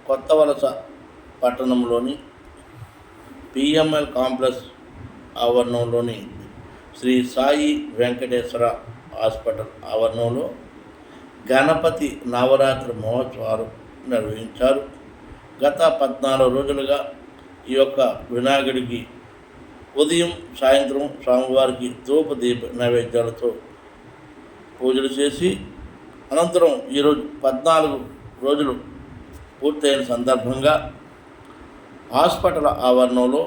కొత్తవలస పట్టణంలోని PML complex ఆవరణంలోని Shri Sai Venkateswara hospital ఆవరణంలో గణపతి నవరాత్రి మహోత్సవాలు నిర్వహించారు. గత 14 రోజులుగా ఈ యొక్క వినాయకుడికి ఉదయం సాయంత్రం స్వామివారికి ధూప దీప నైవేద్యాలతో పూజలు చేసి అనంతరం ఈరోజు 14 రోజులు పూర్తయిన సందర్భంగా హాస్పిటల్ ఆవరణంలో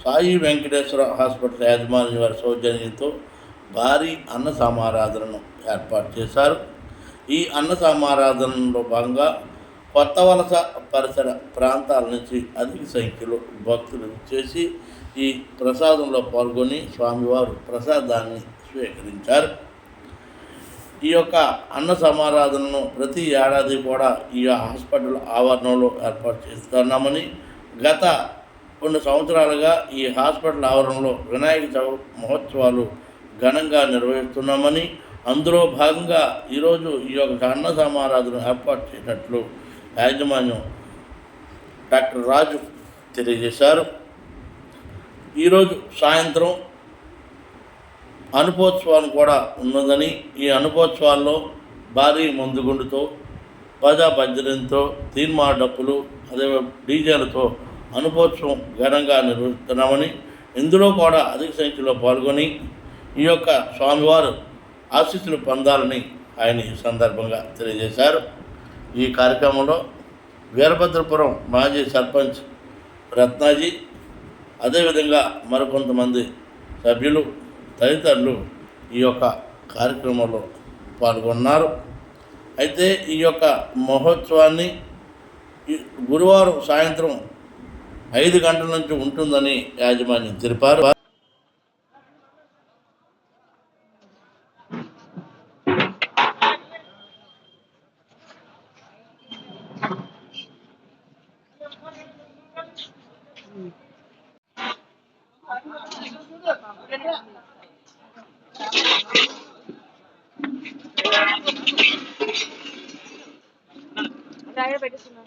సాయి వెంకటేశ్వర హాస్పిటల్ యాజమాన్య వారి సౌజన్యంతో భారీ అన్న సమారాధనను ఏర్పాటు చేశారు. ఈ అన్న సమారాధనలో భాగంగా కొత్తవలస పరిసర ప్రాంతాల నుంచి అధిక సంఖ్యలో భక్తులు చేసి ఈ ప్రసాదంలో పాల్గొని స్వామివారు ప్రసాదాన్ని స్వీకరించారు. ఈ యొక్క అన్న సమారాధనను ప్రతి ఏడాది కూడా ఈ హాస్పిటల్ ఆవరణంలో ఏర్పాటు చేస్తున్నామని, గత కొన్ని సంవత్సరాలుగా ఈ హాస్పిటల్ ఆవరణలో వినాయక చవితి మహోత్సవాలు ఘనంగా నిర్వహిస్తున్నామని, అందులో భాగంగా ఈరోజు ఈ యొక్క అన్న సమారాధన ఏర్పాటు చేసినట్లు యాజమాన్యం డాక్టర్ రాజు తెలియజేశారు. ఈరోజు సాయంత్రం అనుపోత్సవాలు కూడా ఉన్నదని, ఈ అనుపోత్సవాల్లో భారీ మందుగుండుతో బజా భజనంతో తీన్మా డప్పులు అదే డీజేలతో అనుపోత్సవం ఘనంగా నిర్వహిస్తున్నామని, ఇందులో కూడా అధిక సంఖ్యలో పాల్గొని ఈ యొక్క స్వామివారు ఆశీస్సులు పొందాలని ఆయన ఈ సందర్భంగా తెలియజేశారు. ఈ కార్యక్రమంలో వీరభద్రపురం మాజీ సర్పంచ్ రత్నాజీ, అదేవిధంగా మరికొంతమంది సభ్యులు తదితరులు ఈ యొక్క కార్యక్రమంలో పాల్గొన్నారు. అయితే ఈ యొక్క మహోత్సవాన్ని గురువారం సాయంత్రం 5 గంటల నుంచి ఉంటుందని యాజమాన్యం తెలిపారు. పెట్టేస్తున్నా